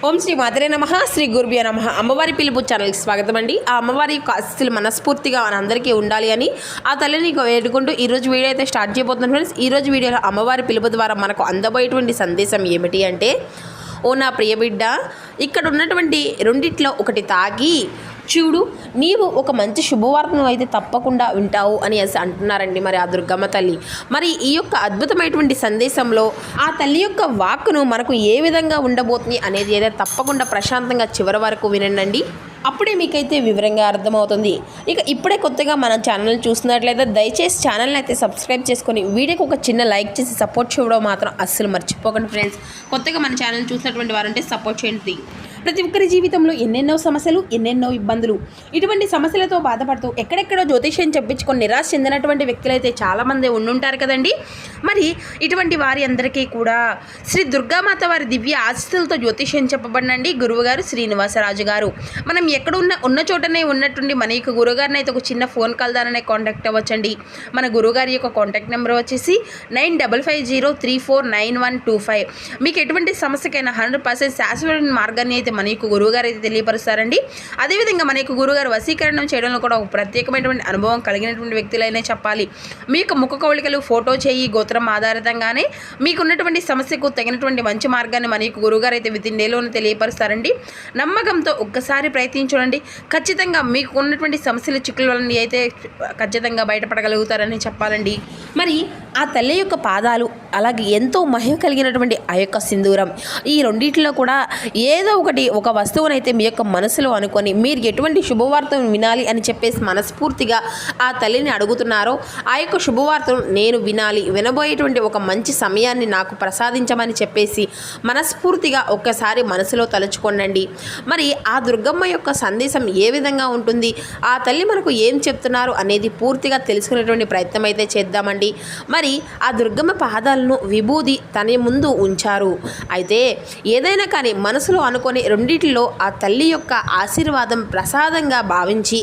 ఓం శ్రీ మాతరే నమః శ్రీ గురుభ్యో నమః. అమ్మవారి పిలుపు ఛానల్కి స్వాగతం అండి. ఆ అమ్మవారి యొక్క ఆశీస్సులు మనస్ఫూర్తిగా అందరికీ ఉండాలి అని ఆ తల్లిని వేడుకుంటూ ఈరోజు వీడియో అయితే స్టార్ట్ చేయబోతున్నాను ఫ్రెండ్స్. ఈరోజు వీడియోలో అమ్మవారి పిలుపు ద్వారా మనకు అందబోయేటువంటి సందేశం ఏమిటి అంటే, ఓ నా ప్రియ బిడ్డ, ఇక్కడ ఉన్నటువంటి రెండిట్లో ఒకటి తాగి చూడు, నీవు ఒక మంచి శుభవార్తను అయితే తప్పకుండా వింటావు అని అంటున్నారండి మరి ఆ దుర్గమ్మ తల్లి. మరి ఈ యొక్క అద్భుతమైనటువంటి సందేశంలో ఆ తల్లి యొక్క వాక్కును మనకు ఏ విధంగా ఉండబోతుంది అనేది అయితే తప్పకుండా ప్రశాంతంగా చివరి వరకు వినండి. అప్పుడే మీకైతే వివరంగా అర్థమవుతుంది. ఇప్పుడే కొత్తగా మన ఛానల్ చూస్తున్నట్లయితే దయచేసి ఛానల్ని అయితే సబ్స్క్రైబ్ చేసుకొని వీడియోకి ఒక చిన్న లైక్ చేసి సపోర్ట్ చేయడం మాత్రం అస్సలు మర్చిపోకండి ఫ్రెండ్స్. కొత్తగా మన ఛానల్ చూసినటువంటి వారంటే సపోర్ట్ చేయండి. ప్రతి ఒక్కరి జీవితంలో ఎన్నెన్నో సమస్యలు, ఎన్నెన్నో ఇబ్బందులు, ఇటువంటి సమస్యలతో బాధపడుతూ ఎక్కడెక్కడో జ్యోతిష్యం చెప్పించుకొని నిరాశ చెందినటువంటి వ్యక్తులైతే చాలామంది ఉండుంటారు కదండి. మరి ఇటువంటి వారి అందరికీ కూడా శ్రీ దుర్గామాత వారి దివ్య ఆశీస్సులతో జ్యోతిష్యం చెప్పబడినండి గురువుగారు శ్రీనివాసరాజు గారు. మనం ఎక్కడ ఉన్న చోటనే ఉన్నట్టుండి మన యొక్క గురువుగారిని అయితే ఒక చిన్న ఫోన్ కాల్ ద్వారానే కాంటాక్ట్ అవ్వచ్చండి. మన గురువుగారి యొక్క కాంటాక్ట్ నెంబర్ వచ్చేసి 9550349125. మీకు ఎటువంటి సమస్యకైనా 100% శాశ్వత మార్గాన్ని అయితే మన యొక్క గురువుగారు అయితే తెలియపరుస్తారండి. అదేవిధంగా మన యొక్క గురువుగారు వశీకరణం చేయడంలో కూడా ఒక ప్రత్యేకమైనటువంటి అనుభవం కలిగినటువంటి వ్యక్తులైనా చెప్పాలి. మీ యొక్క ముఖ కవళికలు, ఫోటో, చేయి, గోత్రం ఆధారితంగానే మీకున్నటువంటి సమస్యకు తగినటువంటి మంచి మార్గాన్ని మన యొక్క గురువుగారు అయితే విత్ ఇన్ డేలోనే తెలియపరుస్తారండి. నమ్మకంతో ఒక్కసారి ప్రయత్నించండి. ఖచ్చితంగా మీకు ఉన్నటువంటి సమస్యల చిక్కులని అయితే ఖచ్చితంగా బయటపడగలుగుతారని చెప్పాలండి. మరి ఆ తల్లి యొక్క పాదాలు, అలాగే ఎంతో మహిమ కలిగినటువంటి ఆ యొక్క సింధూరం, ఈ రెండింటిలో కూడా ఏదో ఒక వస్తువునైతే మీ యొక్క మనసులో అనుకొని మీరు ఎటువంటి శుభవార్తను వినాలి అని చెప్పేసి మనస్ఫూర్తిగా ఆ తల్లిని అడుగుతున్నారో ఆ యొక్క శుభవార్తను నేను వినాలి, వినబోయేటువంటి ఒక మంచి సమయాన్ని నాకు ప్రసాదించమని చెప్పేసి మనస్ఫూర్తిగా ఒక్కసారి మనసులో తలుచుకోండి. మరి ఆ దుర్గమ్మ యొక్క సందేశం ఏ విధంగా ఉంటుంది, ఆ తల్లి మనకు ఏం చెప్తున్నారు అనేది పూర్తిగా తెలుసుకునేటువంటి ప్రయత్నం అయితే చేద్దామండి. మరి ఆ దుర్గమ్మ పాదాలను విభూది తన ముందు ఉంచారు. అయితే ఏదైనా కానీ మనసులో అనుకొని రెండిటిలో ఆ తల్లి యొక్క ఆశీర్వాదం ప్రసాదంగా భావించి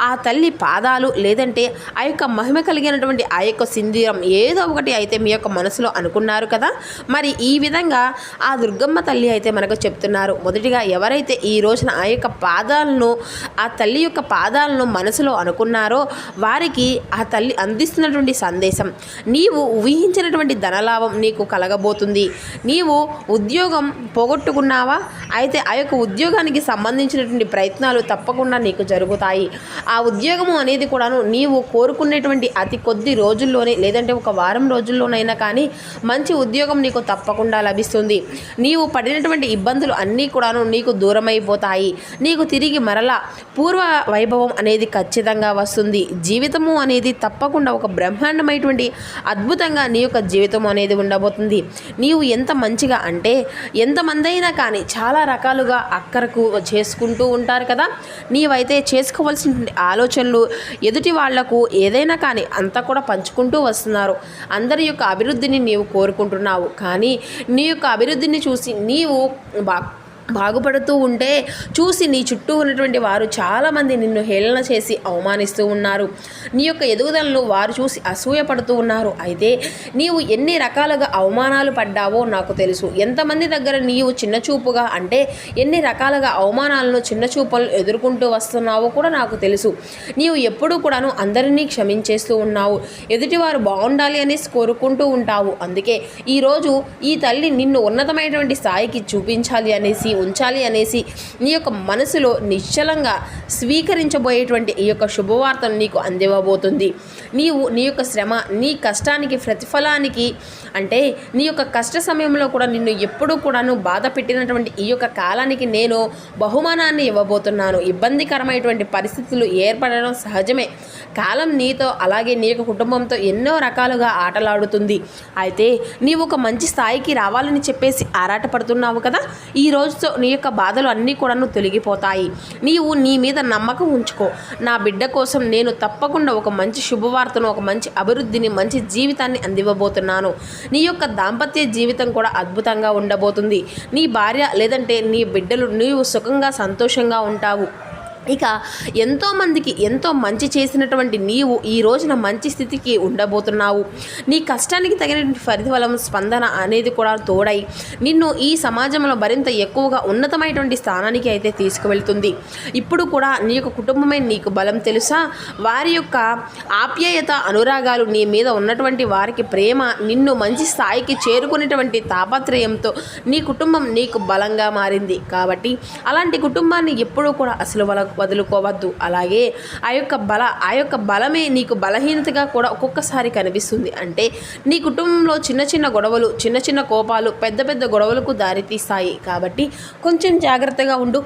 ఆ తల్లి పాదాలు లేదంటే ఆ యొక్క మహిమ కలిగినటువంటి ఆ యొక్క సింధూరం ఏదో ఒకటి అయితే మీ యొక్క మనసులో అనుకున్నారు కదా. మరి ఈ విధంగా ఆ దుర్గమ్మ తల్లి అయితే మనకు చెప్తున్నారు. మొదటిగా ఎవరైతే ఈ రోజున ఆ యొక్క పాదాలను, ఆ తల్లి యొక్క పాదాలను మనసులో అనుకున్నారో వారికి ఆ తల్లి అందిస్తున్నటువంటి సందేశం, నీవు ఊహించినటువంటి ధనలాభం నీకు కలగబోతుంది. నీవు ఉద్యోగం పోగొట్టుకున్నావా, అయితే ఆ యొక్క ఉద్యోగానికి సంబంధించినటువంటి ప్రయత్నాలు తప్పకుండా నీకు జరుగుతాయి. ఆ ఉద్యోగము అనేది కూడాను నీవు కోరుకునేటువంటి అతి కొద్ది రోజుల్లోనే లేదంటే ఒక వారం రోజుల్లోనైనా కానీ మంచి ఉద్యోగం నీకు తప్పకుండా లభిస్తుంది. నీవు పడినటువంటి ఇబ్బందులు అన్నీ కూడాను నీకు దూరమైపోతాయి. నీకు తిరిగి మరలా పూర్వ వైభవం అనేది ఖచ్చితంగా వస్తుంది. జీవితము అనేది తప్పకుండా ఒక బ్రహ్మాండమైనటువంటి అద్భుతంగా నీ యొక్క జీవితం అనేది ఉండబోతుంది. నీవు ఎంత మంచిగా అంటే ఎంతమంది అయినా కానీ చాలా రకాలుగా అక్కరకు చేసుకుంటూ ఉంటారు కదా. నీవైతే చేసుకోవాల్సినటువంటి ఆలోచనలు ఎదుటి వాళ్లకు ఏదైనా కానీ అంతా కూడా పంచుకుంటూ వస్తున్నారు. అందరి యొక్క అభివృద్ధిని నీవు కోరుకుంటున్నావు. కానీ నీ యొక్క అభివృద్ధిని చూసి నీవు బాగుపడుతూ ఉంటే చూసి నీ చుట్టూ ఉన్నటువంటి వారు చాలామంది నిన్ను హేళన చేసి అవమానిస్తూ ఉన్నారు. నీ యొక్క ఎదుగుదలను వారు చూసి అసూయపడుతూ ఉన్నారు. అయితే నీవు ఎన్ని రకాలుగా అవమానాలు పడ్డావో నాకు తెలుసు. ఎంతమంది దగ్గర నీవు చిన్నచూపుగా అంటే ఎన్ని రకాలుగా అవమానాలను, చిన్నచూపులను ఎదుర్కొంటూ వస్తున్నావో కూడా నాకు తెలుసు. నీవు ఎప్పుడూ కూడాను అందరినీ క్షమించేస్తూ ఉన్నావు. ఎదుటివారు బాగుండాలి అనేసి కోరుకుంటూ ఉంటావు. అందుకే ఈరోజు ఈ తల్లి నిన్ను ఉన్నతమైనటువంటి స్థాయికి చూపించాలి అనేసి, ఉంచాలి అనేసి నీ యొక్క మనసులో నిశ్చలంగా స్వీకరించబోయేటువంటి ఈ యొక్క శుభవార్తను నీకు అందివ్వబోతుంది. నీవు నీ యొక్క శ్రమ, నీ కష్టానికి ప్రతిఫలానికి అంటే నీ యొక్క కష్ట సమయంలో కూడా నిన్ను ఎప్పుడూ కూడాను బాధ పెట్టినటువంటి ఈ యొక్క కాలానికి నేను బహుమానాన్ని ఇవ్వబోతున్నాను. ఇబ్బందికరమైనటువంటి పరిస్థితులు ఏర్పడడం సహజమే. కాలం నీతో అలాగే నీ యొక్క కుటుంబంతో ఎన్నో రకాలుగా ఆటలాడుతుంది. అయితే నీవు ఒక మంచి స్థాయికి రావాలని చెప్పేసి ఆరాటపడుతున్నావు కదా. ఈ రోజుతో నీ యొక్క బాధలు అన్నీ కూడాను తొలగిపోతాయి. నీవు నీ మీద నమ్మకం ఉంచుకో. నా బిడ్డ కోసం నేను తప్పకుండా ఒక మంచి శుభవార్తను, ఒక మంచి అభివృద్ధిని, మంచి జీవితాన్ని అందివ్వబోతున్నాను. నీ యొక్క దాంపత్య జీవితం కూడా అద్భుతంగా ఉండబోతుంది. నీ భార్య లేదంటే నీ బిడ్డలు నీవు సుఖంగా, సంతోషంగా ఉంటావు. ఇక ఎంతోమందికి ఎంతో మంచి చేసినటువంటి నీవు ఈ రోజున మంచి స్థితికి ఉండబోతున్నావు. నీ కష్టానికి తగినటువంటి ఫలితం స్పందన అనేది కూడా తోడై నిన్ను ఈ సమాజంలో మరింత ఎక్కువగా ఉన్నతమైనటువంటి స్థానానికి అయితే తీసుకువెళ్తుంది. ఇప్పుడు కూడా నీ యొక్క కుటుంబమే నీకు బలం తెలుసా? వారి యొక్క ఆప్యాయత అనురాగాలు, నీ మీద ఉన్నటువంటి వారికి ప్రేమ, నిన్ను మంచి స్థాయికి చేరుకునేటువంటి తాపత్రయంతో నీ కుటుంబం నీకు బలంగా మారింది. కాబట్టి అలాంటి కుటుంబాన్ని ఎప్పుడూ కూడా అసలు వదులుకోవద్దు. అలాగే ఆ యొక్క బలమే నీకు బలహీనతగా కూడా ఒక్కొక్కసారి కనిపిస్తుంది. అంటే నీ కుటుంబంలో చిన్న చిన్న గొడవలు, చిన్న చిన్న కోపాలు పెద్ద పెద్ద గొడవలకు దారితీస్తాయి. కాబట్టి కొంచెం జాగ్రత్తగా ఉండు.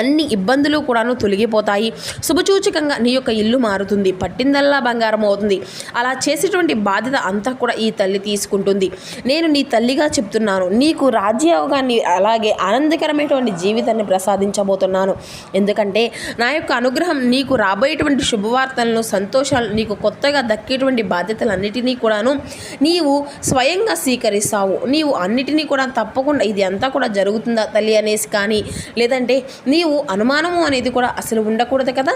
అన్ని ఇబ్బందులు కూడాను తొలగిపోతాయి. శుభసూచకంగా నీ యొక్క ఇల్లు మారుతుంది. పట్టిందల్లా బంగారం అవుతుంది. అలా చేసేటువంటి బాధ్యత అంతా కూడా ఈ తల్లి తీసుకుంటుంది. నేను నీ తల్లిగా చెప్తున్నాను. నీకు రాజ్యయోగాన్ని అలాగే ఆనందకరమైనటువంటి జీవితాన్ని ప్రసాదించబోతున్నాను. ఎందుకంటే నా యొక్క అనుగ్రహం నీకు రాబోయేటువంటి శుభవార్తలను, సంతోషాలు, నీకు కొత్తగా దక్కేటువంటి బాధ్యతలన్నిటినీ కూడాను నీవు స్వయంగా స్వీకరిస్తావు. నీవు అన్నిటినీ కూడా తప్పకుండా ఇది అంతా కూడా జరుగుతుందా తల్లి అనేసి కానీ, లేదంటే నీవు అనుమానము అనేది కూడా అసలు ఉండకూడదు కదా.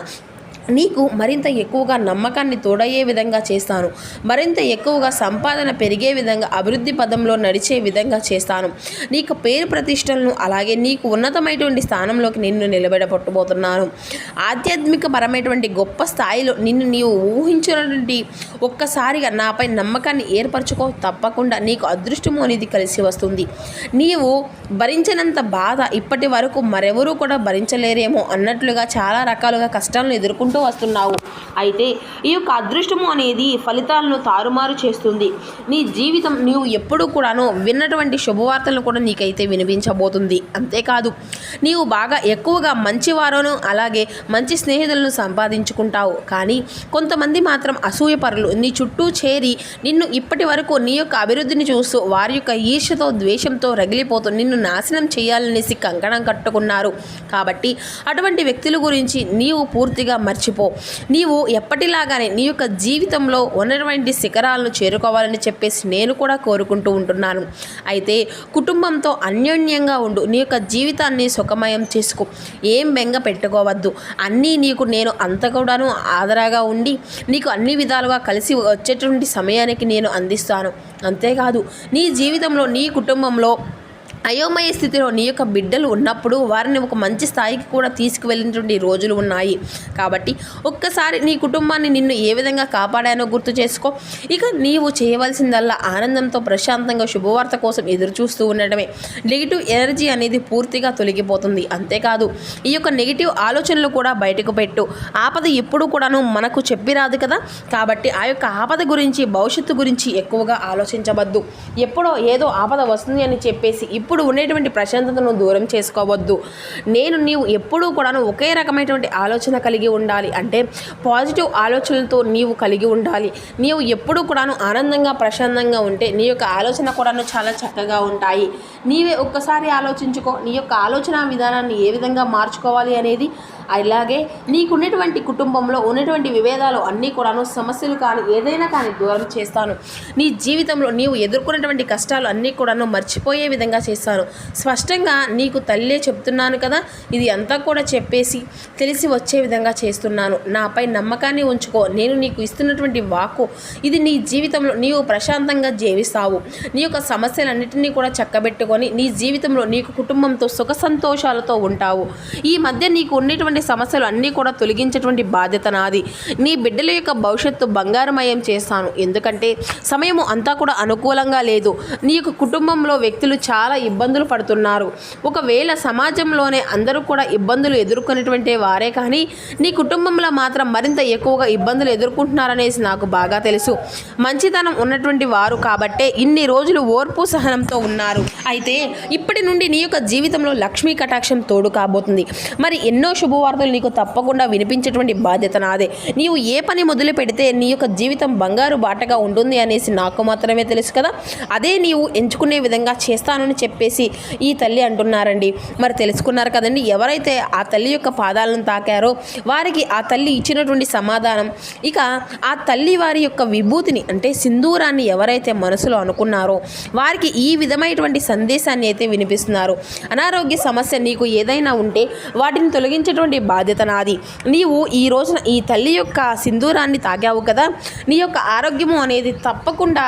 నీకు మరింత ఎక్కువగా నమ్మకాన్ని తోడయ్యే విధంగా చేస్తాను. మరింత ఎక్కువగా సంపాదన పెరిగే విధంగా, అభివృద్ధి పదంలో నడిచే విధంగా చేస్తాను. నీకు పేరు ప్రతిష్టలను, అలాగే నీకు ఉన్నతమైనటువంటి స్థానంలోకి నిన్ను నిలబెట్టబోతున్నాను. ఆధ్యాత్మిక పరమైనటువంటి గొప్ప స్థాయిలో నిన్ను నీవు ఊహించినటువంటి ఒక్కసారిగా నాపై నమ్మకాన్ని ఏర్పరచుకో. తప్పకుండా నీకు అదృష్టము అనేది కలిసి వస్తుంది. నీవు భరించినంత బాధ ఇప్పటి వరకు మరెవరూ కూడా భరించలేరేమో అన్నట్లుగా చాలా రకాలుగా కష్టాలను ఎదుర్కొంటూ వస్తున్నావు. అయితే ఈ యొక్క అదృష్టము అనేది ఫలితాలను తారుమారు చేస్తుంది. నీ జీవితం నీవు ఎప్పుడూ కూడాను విన్నటువంటి శుభవార్తలను కూడా నీకైతే వినిపించబోతుంది. అంతేకాదు నీవు బాగా ఎక్కువగా మంచివారును, అలాగే మంచి స్నేహితులను సంపాదించుకుంటావు. కానీ కొంతమంది మాత్రం అసూయపరులు నీ చుట్టూ చేరి నిన్ను ఇప్పటి వరకు నీ యొక్క అభివృద్ధిని చూస్తూ వారి యొక్క ఈర్ష్యతో, ద్వేషంతో రగిలిపోతూ నిన్ను నాశనం చేయాలనేసి కంకణం కట్టుకున్నారు. కాబట్టి అటువంటి వ్యక్తుల గురించి నీవు పూర్తిగా మర్చిపో. నీవు ఎప్పటిలాగానే నీ యొక్క జీవితంలో ఉన్నటువంటి శిఖరాలను చేరుకోవాలని చెప్పేసి నేను కూడా కోరుకుంటూ ఉంటున్నాను. అయితే కుటుంబంతో అన్యోన్యంగా ఉండు. నీ యొక్క జీవితాన్ని సుఖమయం చేసుకో. ఏం బెంగ పెట్టుకోవద్దు. అన్నీ నీకు నేను అంత కూడాను ఆదరాగా ఉండి నీకు అన్ని విధాలుగా కలిసి వచ్చేటువంటి సమయానికి నేను అందిస్తాను. అంతేకాదు నీ జీవితంలో, నీ కుటుంబంలో అయోమయ స్థితిలో నీ యొక్క బిడ్డలు ఉన్నప్పుడు వారిని ఒక మంచి స్థాయికి కూడా తీసుకువెళ్ళినటువంటి రోజులు ఉన్నాయి. కాబట్టి ఒక్కసారి నీ కుటుంబాన్ని నిన్ను ఏ విధంగా కాపాడానో గుర్తు చేసుకో. ఇక నీవు చేయవలసిందల్లా ఆనందంతో ప్రశాంతంగా శుభవార్త కోసం ఎదురు చూస్తూ ఉండటమే. నెగిటివ్ ఎనర్జీ అనేది పూర్తిగా తొలగిపోతుంది. అంతేకాదు ఈ యొక్క నెగిటివ్ ఆలోచనలు కూడా బయటకు పెట్టు. ఆపద ఎప్పుడు కూడాను మనకు చెప్పిరాదు కదా. కాబట్టి ఆ యొక్క ఆపద గురించి, భవిష్యత్తు గురించి ఎక్కువగా ఆలోచించవద్దు. ఎప్పుడో ఏదో ఆపద వస్తుంది అని చెప్పేసి ఇప్పుడు ఉండేటువంటి ప్రశాంతతను దూరం చేసుకోవద్దు. నీవు ఎప్పుడూ కూడాను ఒకే రకమైనటువంటి ఆలోచన కలిగి ఉండాలి. అంటే పాజిటివ్ ఆలోచనలతో నీవు కలిగి ఉండాలి. నీవు ఎప్పుడూ కూడాను ఆనందంగా, ప్రశాంతంగా ఉంటే నీ యొక్క ఆలోచన కూడాను చాలా చక్కగా ఉంటాయి. నీవే ఒక్కసారి ఆలోచించుకో. నీ యొక్క ఆలోచన విధానాన్ని ఏ విధంగా మార్చుకోవాలి అనేది. అలాగే నీకున్నటువంటి కుటుంబంలో ఉన్నటువంటి విభేదాలు అన్నీ కూడాను, సమస్యలు కానీ ఏదైనా కానీ దూరం చేస్తాను. నీ జీవితంలో నీవు ఎదుర్కొన్నటువంటి కష్టాలు అన్నీ కూడాను మర్చిపోయే విధంగా చేస్తాను. స్పష్టంగా నీకు తల్లే చెప్తున్నాను కదా. ఇది అంతా కూడా చెప్పేసి తెలిసి వచ్చే విధంగా చేస్తున్నాను. నాపై నమ్మకాన్ని ఉంచుకో. నేను నీకు ఇస్తున్నటువంటి వాక్కు ఇది. నీ జీవితంలో నీవు ప్రశాంతంగా జీవిస్తావు. నీ యొక్క సమస్యలన్నింటినీ కూడా చక్కబెట్టుకొని నీ జీవితంలో నీకు కుటుంబంతో సుఖ సంతోషాలతో ఉంటావు. ఈ మధ్య నీకు ఉన్నటువంటి సమస్యలు అన్నీ కూడా తొలగించేటువంటి బాధ్యత నాది. నీ బిడ్డల యొక్క భవిష్యత్తు బంగారమయం చేస్తాను. ఎందుకంటే సమయము అంతా కూడా అనుకూలంగా లేదు. నీ యొక్క కుటుంబంలో వ్యక్తులు చాలా ఇబ్బందులు పడుతున్నారు. ఒకవేళ సమాజంలోనే అందరూ కూడా ఇబ్బందులు ఎదుర్కొనేటువంటి వారే కానీ నీ కుటుంబంలో మాత్రం మరింత ఎక్కువగా ఇబ్బందులు ఎదుర్కొంటున్నారనేసి నాకు బాగా తెలుసు. మంచితనం ఉన్నటువంటి వారు కాబట్టే ఇన్ని రోజులు ఓర్పు సహనంతో ఉన్నారు. అయితే ఇప్పటి నుండి నీ యొక్క జీవితంలో లక్ష్మీ కటాక్షం తోడు కాబోతుంది. మరి ఎన్నో శుభవార్తలు నీకు తప్పకుండా వినిపించేటువంటి బాధ్యత నాదే. నీవు ఏ పని మొదలు పెడితే నీ యొక్క జీవితం బంగారు బాటగా ఉంటుంది అనేసి నాకు మాత్రమే తెలుసు కదా. అదే నీవు ఎంచుకునే విధంగా చేస్తానని చెప్పేసి ఈ తల్లి అంటున్నారండి. మరి తెలుసుకున్నారు కదండి. ఎవరైతే ఆ తల్లి యొక్క పాదాలను తాకారో వారికి ఆ తల్లి ఇచ్చినటువంటి సమాధానం, ఇక ఆ తల్లి వారి యొక్క విభూతిని అంటే సింధూరాన్ని ఎవరైతే మనసులో అనుకున్నారో వారికి ఈ విధమైనటువంటి సందేశాన్ని అయితే వినిపిస్తున్నారు. అనారోగ్య సమస్య నీకు ఏదైనా ఉంటే వాటిని తొలగించేటువంటి తీర్చేటువంటి బాధ్యత నాది. నీవు ఈ రోజున ఈ తల్లి యొక్క సింధూరాన్ని తాగావు కదా, నీ యొక్క ఆరోగ్యము అనేది తప్పకుండా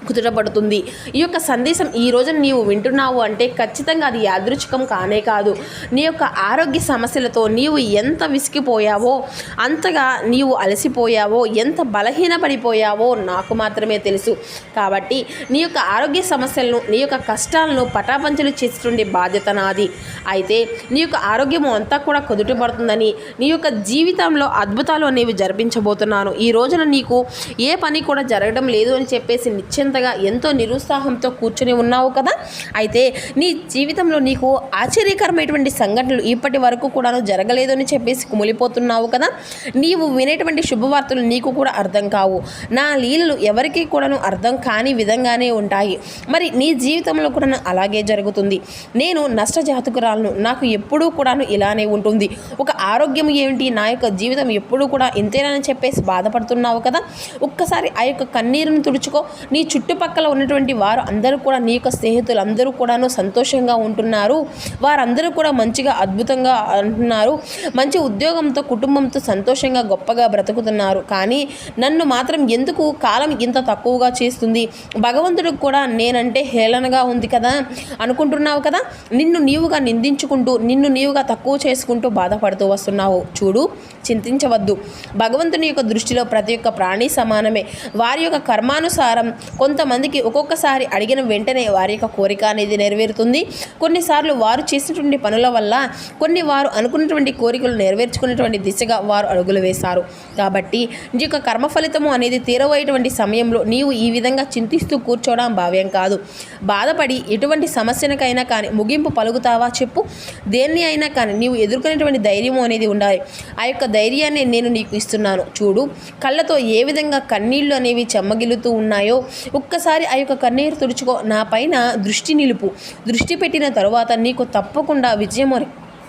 కుదుటపడుతుంది. ఈ యొక్క సందేశం ఈ రోజున నీవు వింటున్నావు అంటే ఖచ్చితంగా అది యాదృచ్ఛికం కానే కాదు. నీ యొక్క ఆరోగ్య సమస్యలతో నీవు ఎంత విసిగిపోయావో, అంతగా నీవు అలసిపోయావో, ఎంత బలహీనపడిపోయావో నాకు మాత్రమే తెలుసు. కాబట్టి నీ యొక్క ఆరోగ్య సమస్యలను, నీ యొక్క కష్టాలను పటాపంచలు చేసేటువంటి బాధ్యత నాది. అయితే నీ యొక్క ఆరోగ్యము అంతా కూడా కుదుటపడుతుందని, నీ యొక్క జీవితంలో అద్భుతాలు అనేవి జరిపించబోతున్నాను. ఈ రోజున నీకు ఏ పని కూడా జరగడం లేదు అని చెప్పేసి నిశ్చింతగా ఎంతో నిరుత్సాహంతో కూర్చొని ఉన్నావు కదా. అయితే నీ జీవితంలో నీకు ఆశ్చర్యకరమైనటువంటి సంఘటనలు ఇప్పటి వరకు కూడాను జరగలేదు అని చెప్పేసి కుమిలిపోతున్నావు కదా. నీవు వినేటువంటి శుభవార్తలు నీకు కూడా అర్థం కావు. నా లీలలు ఎవరికి కూడాను అర్థం కాని విధంగానే ఉంటాయి. మరి నీ జీవితంలో కూడా అలాగే జరుగుతుంది. నేను నష్టజాతకురాలను, నాకు ఎప్పుడూ కూడాను ఇలానే ఉంటుంది. ఒక ఆరోగ్యం ఏమిటి, నా యొక్క జీవితం ఎప్పుడూ కూడా ఇంతేనని చెప్పేసి బాధపడుతున్నావు కదా. ఒక్కసారి ఆ యొక్క కన్నీరును తుడుచుకో. నీ చుట్టుపక్కల ఉన్నటువంటి వారు అందరూ కూడా, నీ యొక్క స్నేహితులు అందరూ కూడాను సంతోషంగా ఉంటున్నారు. వారందరూ కూడా మంచిగా అద్భుతంగా అంటున్నారు. మంచి ఉద్యోగంతో, కుటుంబంతో సంతోషంగా గొప్పగా బ్రతుకుతున్నారు. కానీ నన్ను మాత్రం ఎందుకు కాలం ఇంత తక్కువగా చేస్తుంది, భగవంతుడికి కూడా నేనంటే హేళనగా ఉంది కదా అనుకుంటున్నావు కదా. నిన్ను నీవుగా నిందించుకుంటూ, నిన్ను నీవుగా తక్కువ చేసుకుంటూ బాధపడుతూ వస్తున్నావు. చూడు, చింతించవద్దు. భగవంతుని యొక్క దృష్టిలో ప్రతి ఒక్క ప్రాణి సమానమే. వారి యొక్క కర్మానుసారం కొంతమందికి ఒక్కొక్కసారి అడిగిన వెంటనే వారి యొక్క కోరిక అనేది నెరవేరుతుంది. కొన్నిసార్లు వారు చేసినటువంటి పనుల వల్ల కొన్ని వారు అనుకున్నటువంటి కోరికలు నెరవేర్చుకునేటువంటి దిశగా వారు అడుగులు వేశారు. కాబట్టి నీ యొక్క కర్మ ఫలితము అనేది తీరవయ్యేటువంటి సమయంలో నీవు ఈ విధంగా చింతిస్తూ కూర్చోవడం భావ్యం కాదు. బాధపడి ఎటువంటి సమస్యనకైనా కానీ ముగింపు పలుకుతావా చెప్పు. దేన్ని అయినా కానీ నీవు ఎదుర్కొనేటువంటి ధైర్యము అనేది ఉండాలి. ఆ యొక్క ధైర్యాన్ని నేను నీకు ఇస్తున్నాను. చూడు, కళ్ళతో ఏ విధంగా కన్నీళ్లు అనేవి చెమ్మగిలుతూ ఉన్నాయో ఒక్కసారి ఆ యొక్క కన్నీరు తుడుచుకో. నా పైన దృష్టి నిలుపు. దృష్టి పెట్టిన తరువాత నీకు తప్పకుండా విజయం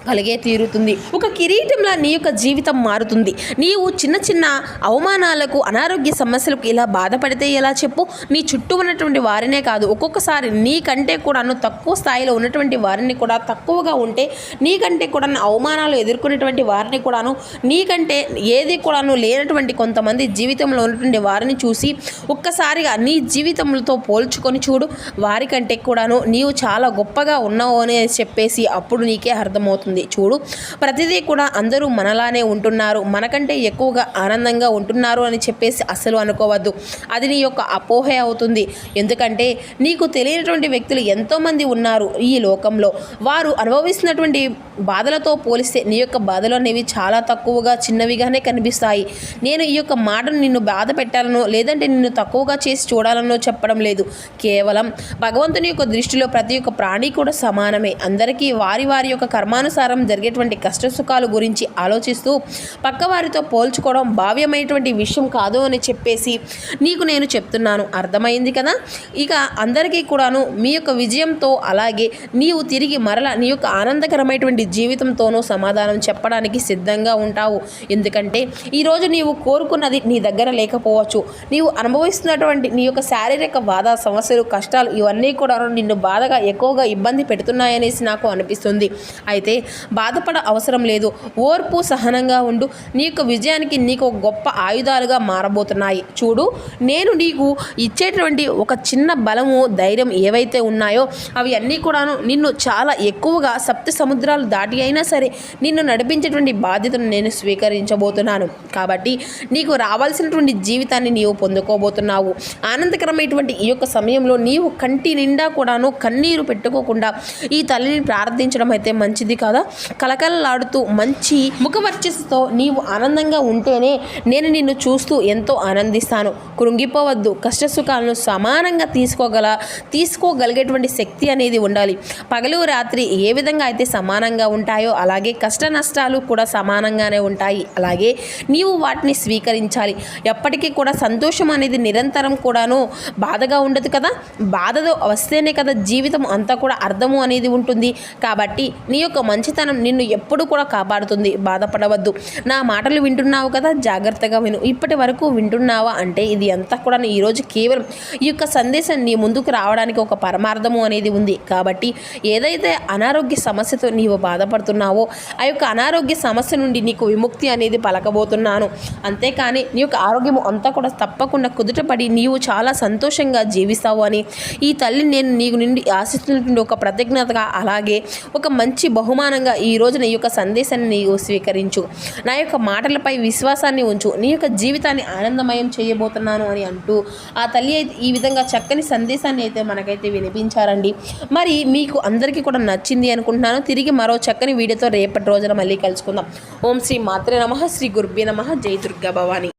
కలిగే తీరుతుంది. ఒక కిరీటంలా నీ యొక్క జీవితం మారుతుంది. నీవు చిన్న చిన్న అవమానాలకు, అనారోగ్య సమస్యలకు ఇలా బాధపడితే ఎలా చెప్పు. నీ చుట్టూ ఉన్నటువంటి వారినే కాదు, ఒక్కొక్కసారి నీకంటే కూడాను తక్కువ స్థాయిలో ఉన్నటువంటి వారిని కూడా, తక్కువగా ఉంటే నీకంటే కూడా అవమానాలు ఎదుర్కొనేటువంటి వారిని కూడాను, నీకంటే ఏది కూడాను లేనటువంటి కొంతమంది జీవితంలో ఉన్నటువంటి వారిని చూసి ఒక్కసారిగా నీ జీవితంతో పోల్చుకొని చూడు. వారికంటే కూడాను నీవు చాలా గొప్పగా ఉన్నావు అని చెప్పేసి అప్పుడు నీకే అర్థమవుతుంది. చూడు, ప్రతిదీ కూడా అందరూ మనలానే ఉంటున్నారు, మనకంటే ఎక్కువగా ఆనందంగా ఉంటున్నారు అని చెప్పేసి అస్సలు అనుకోవద్దు. అది నీ యొక్క అపోహే అవుతుంది. ఎందుకంటే నీకు తెలియనటువంటి వ్యక్తులు ఎంతోమంది ఉన్నారు ఈ లోకంలో. వారు అనుభవిస్తున్నటువంటి బాధలతో పోలిస్తే నీ యొక్క బాధలు అనేవి చాలా తక్కువగా, చిన్నవిగానే కనిపిస్తాయి. నేను ఈ యొక్క మాటను నిన్ను బాధ పెట్టాలనో, లేదంటే నిన్ను తక్కువగా చేసి చూడాలనో చెప్పడం లేదు. కేవలం భగవంతుని యొక్క దృష్టిలో ప్రతి ఒక్క ప్రాణి కూడా సమానమే. అందరికీ వారి వారి యొక్క కర్మానుసారం జరిగేటువంటి కష్ట సుఖాలు గురించి ఆలోచిస్తూ పక్కవారితో పోల్చుకోవడం భావ్యమైనటువంటి విషయం కాదు అని చెప్పేసి నీకు నేను చెప్తున్నాను. అర్థమైంది కదా. ఇక అందరికీ కూడాను మీ యొక్క విజయంతో, అలాగే నీవు తిరిగి మరల నీ యొక్క ఆనందకరమైనటువంటి జీవితంతోనూ సమాధానం చెప్పడానికి సిద్ధంగా ఉంటావు. ఎందుకంటే ఈరోజు నీవు కోరుకున్నది నీ దగ్గర లేకపోవచ్చు. నీవు అనుభవిస్తున్నటువంటి నీ యొక్క శారీరక బాధ, సమస్యలు, కష్టాలు ఇవన్నీ కూడా నిన్ను బాధగా ఎక్కువగా ఇబ్బంది పెడుతున్నాయనేసి నాకు అనిపిస్తుంది. అయితే బాధపడ అవసరం లేదు. ఓర్పు, సహనంగా ఉండు. నీ యొక్క విజయానికి నీకు గొప్ప ఆయుధాలుగా మారబోతున్నాయి. చూడు, నేను నీకు ఇచ్చేటువంటి ఒక చిన్న బలము, ధైర్యం ఏవైతే ఉన్నాయో అవి అన్నీ కూడాను నిన్ను చాలా ఎక్కువగా సప్త సముద్రాలు దాటి అయినా సరే నిన్ను నడిపించేటువంటి బాధ్యతను నేను స్వీకరించబోతున్నాను. కాబట్టి నీకు రావాల్సినటువంటి జీవితాన్ని నీవు పొందుకోబోతున్నావు. ఆనందకరమైనటువంటి ఈ యొక్క సమయంలో నీవు కంటి నిండా కూడాను కన్నీరు పెట్టుకోకుండా ఈ తల్లిని ప్రార్థించడం అయితే మంచిది కదా. కలకలలాడుతూ మంచి ముఖవర్చస్సుతో నీవు ఆనందంగా ఉంటేనే నేను నిన్ను చూస్తూ ఎంతో ఆనందిస్తాను. కృంగిపోవద్దు. కష్ట సుఖాలను సమానంగా తీసుకోగలిగేటువంటి శక్తి అనేది ఉండాలి. పగలు రాత్రి ఏ విధంగా అయితే సమానంగా ఉంటాయో అలాగే కష్ట నష్టాలు కూడా సమానంగానే ఉంటాయి. అలాగే నీవు వాటిని స్వీకరించాలి. ఎప్పటికీ కూడా సంతోషం అనేది నిరంతరం కూడాను బాధగా ఉండదు కదా. బాధతో వస్తేనే కదా జీవితం అంతా కూడా అర్థము అనేది ఉంటుంది. కాబట్టి నీ యొక్క మంచితనం నిన్ను ఎప్పుడు కూడా కాపాడుతుంది. బాధపడవద్దు. నా మాటలు వింటున్నావు కదా, జాగ్రత్తగా విను. ఇప్పటి వరకు వింటున్నావా అంటే ఇది అంతా కూడా ఈరోజు కేవలం ఈ యొక్క సందేశం నీ ముందుకు రావడానికి ఒక పరమార్థము అనేది ఉంది. కాబట్టి ఏదైతే అనారోగ్య సమస్యతో నీవు బాధపడుతున్నావో ఆ యొక్క అనారోగ్య సమస్య నుండి నీకు విముక్తి అనేది పలకబోతున్నాను. అంతేకాని నీ యొక్క ఆరోగ్యం అంతా కూడా తప్పకుండా కుదుటపడి నీవు చాలా సంతోషంగా జీవిస్తావు అని ఈ తల్లి నేను నీకు నుండి ఆశిస్తున్నటువంటి ఒక ప్రతిజ్ఞతగా, అలాగే ఒక మంచి బహుమానంగా ఈ రోజున ఈ యొక్క సందేశాన్ని నీవు స్వీకరించు. నా యొక్క మాటలపై విశ్వాసాన్ని ఉంచు. నీ యొక్క జీవితాన్ని ఆనందమయం చేయబోతున్నాను అని అంటూ ఆ తల్లి అయితే ఈ విధంగా చక్కని సందేశాన్ని అయితే మనకైతే వినిపించారండి. మరి మీకు అందరికీ కూడా నచ్చింది అనుకుంటున్నాను. తిరిగి మరో చక్కని వీడియోతో రేపటి రోజున మళ్ళీ కలుసుకుందాం. ఓం శ్రీ మాత్రే నమః, శ్రీ గురుభ్యే నమః. జై దుర్గా భవాని.